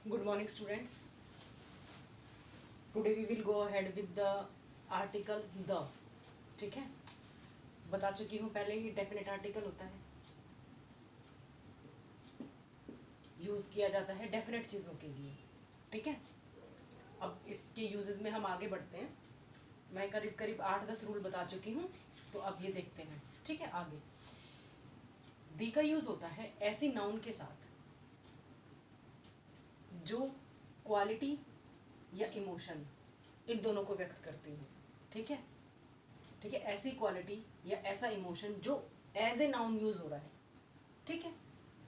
Good morning, students. Today we will go ahead with the article the. ठीक है, बता चुकी हूँ पहले ही डेफिनेट आर्टिकल होता है, यूज किया जाता है डेफिनेट चीज़ों के लिए. ठीक है, अब इसके यूजेस में हम आगे बढ़ते हैं. मैं करीब करीब 8-10 रूल बता चुकी हूँ, तो अब ये देखते हैं. ठीक है, आगे दी का यूज होता है ऐसी नाउन के साथ जो क्वालिटी या इमोशन इन दोनों को व्यक्त करती हैं. ठीक है, ठीक है, ऐसी क्वालिटी या ऐसा इमोशन जो एज ए नाउन यूज हो रहा है. ठीक है,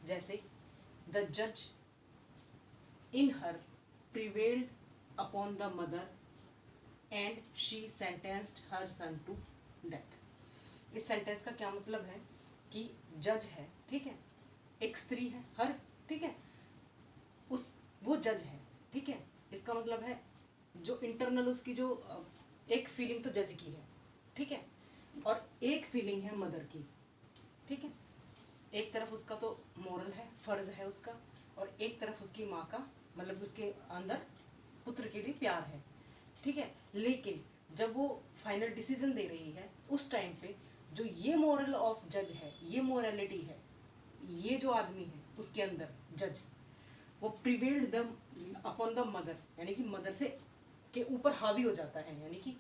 जैसे द जज in her prevailed upon the mother and she sentenced her son to death. इस सेंटेंस का क्या मतलब है कि जज है, ठीक है, एक स्त्री है, हर, ठीक है, उस वो जज है. ठीक है, इसका मतलब है जो इंटरनल उसकी जो एक फीलिंग तो जज की है, ठीक है, और एक फीलिंग है मदर की. ठीक है, एक तरफ उसका तो मोरल है, फर्ज है उसका, और एक तरफ उसकी माँ का मतलब उसके अंदर पुत्र के लिए प्यार है. ठीक है, लेकिन जब वो फाइनल डिसीजन दे रही है उस टाइम पे जो ये मोरल ऑफ जज है, ये मोरालिटी है, ये जो आदमी है उसके अंदर जज, वो prevailed the upon the mother, यानी कि मदर से के ऊपर हावी हो जाता है, यानी कि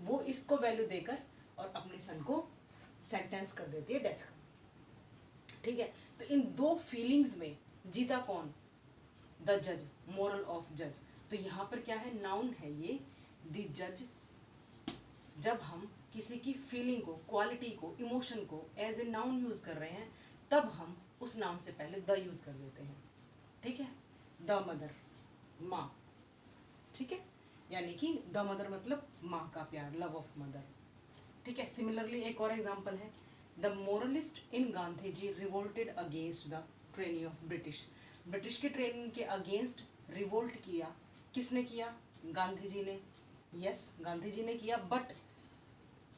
वो इसको वैल्यू देकर और अपने सन को सेंटेंस कर देती है डेथ का. ठीक है, तो इन दो फीलिंग्स में जीता कौन? द जज, मोरल ऑफ जज. तो यहाँ पर क्या है? नाउन है ये, द जज. जब हम किसी की फीलिंग को, क्वालिटी को, इमोशन को एज ए नाउन यूज कर रहे हैं तब हम उस नाउन से पहले द यूज कर देते हैं. ठीक है, द मदर, माँ. ठीक है, यानी कि द मदर मतलब माँ का प्यार, लव ऑफ मदर. ठीक है, सिमिलरली एक और एग्जांपल है, the moralist in Gandhi ji revolted against the training of British. British के ट्रेनिंग के अगेंस्ट रिवोल्ट किया. किसने किया? गांधी जी ने. यस, गांधी जी ने किया, बट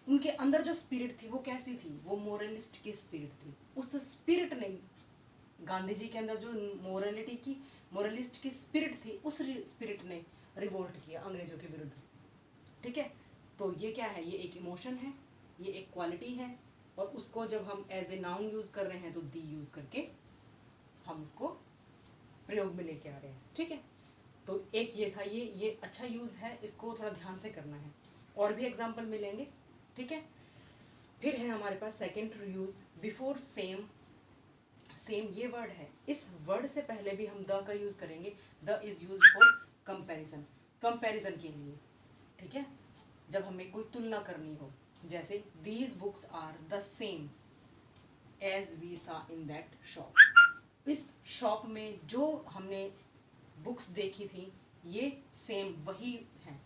उनके अंदर जो स्पिरिट थी वो कैसी थी? वो मोरलिस्ट की स्पिरिट थी. उस स्पिरिट ने, गांधी जी के अंदर जो मोरलिटी की, मोरलिस्ट की स्पिरिट थी, उस स्पिरिट ने रिवोल्ट किया अंग्रेजों के विरुद्ध. ठीक है, तो ये क्या है? ये एक इमोशन है, ये एक क्वालिटी है, और उसको जब हम एज ए नाउन यूज कर रहे हैं तो दी यूज करके हम उसको प्रयोग में लेके आ रहे हैं. ठीक है, तो एक ये था, ये अच्छा यूज है, इसको थोड़ा ध्यान से करना है. और भी एग्जाम्पल मिलेंगे. ठीक है, फिर है हमारे पास second use, before same. Same ये वर्ड है, इस वर्ड से पहले भी हम द का यूज करेंगे. The is use for comparison, comparison के लिए. ठीक है, जब हमें कोई तुलना करनी हो, जैसे these books are the same as we saw in that shop. इस शॉप में जो हमने बुक्स देखी थी ये सेम वही हैं,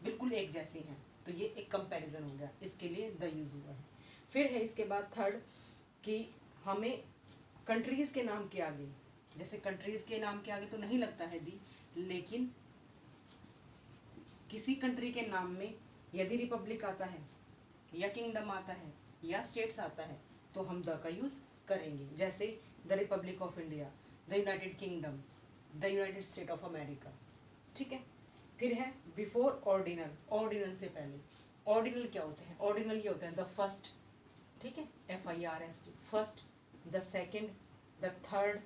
बिल्कुल एक जैसी हैं. तो ये एक कंपैरिजन हो गया, इसके लिए द यूज हुआ है. फिर है इसके बाद थर्ड कि हमें कंट्रीज के नाम के आगे, जैसे कंट्रीज के नाम के आगे तो नहीं लगता है दी, लेकिन किसी कंट्री के नाम में यदि रिपब्लिक आता है या किंगडम आता है या स्टेट्स आता है तो हम द का यूज करेंगे. जैसे the Republic of India, the United kingdom, the United state of America. ठीक है, फिर है बिफोर ऑर्डिनल, ऑर्डिनल से पहले. ऑर्डिनल क्या होते हैं? ऑर्डिनल ये होते हैं द फर्स्ट. ठीक है, FIRST, first, the second, the third,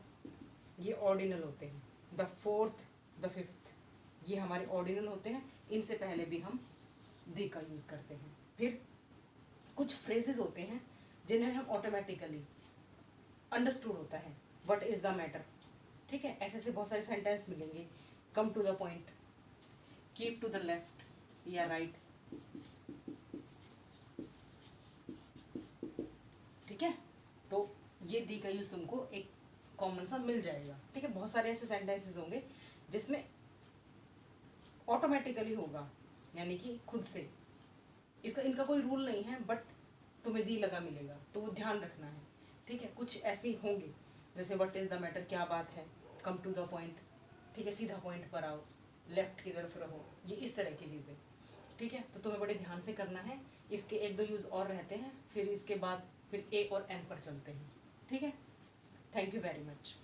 ये ऑर्डिनल होते हैं. द फोर्थ, द फिफ्थ, ये हमारे ऑर्डिनल होते हैं. इनसे पहले भी हम दी का यूज करते हैं. फिर कुछ फ्रेजेस होते हैं जिन्हें हम ऑटोमेटिकली अंडरस्टूड होता है, व्हाट इज द मैटर. ठीक है, ऐसे ऐसे बहुत सारे सेंटेंस मिलेंगे. Come to the point, keep to the left या राइट. ठीक है, तो ये दी का यूज तुमको एक कॉमन सा मिल जाएगा. ठीक है, बहुत सारे ऐसे सेंटेंसेस होंगे जिसमें ऑटोमेटिकली होगा, यानी कि खुद से. इसका इनका कोई रूल नहीं है, बट तुम्हें दी लगा मिलेगा, तो वो ध्यान रखना है. ठीक है, कुछ ऐसे होंगे जैसे व्हाट इज द मैटर, क्या बात है, कम टू द पॉइंट. ठीक है, सीधा पॉइंट पर आओ, लेफ्ट की तरफ रहो, ये इस तरह की चीज़ें. ठीक है, तो तुम्हें बड़े ध्यान से करना है. इसके एक दो यूज़ और रहते हैं, फिर इसके बाद फिर ए और एन पर चलते हैं. ठीक है, थैंक यू वेरी मच.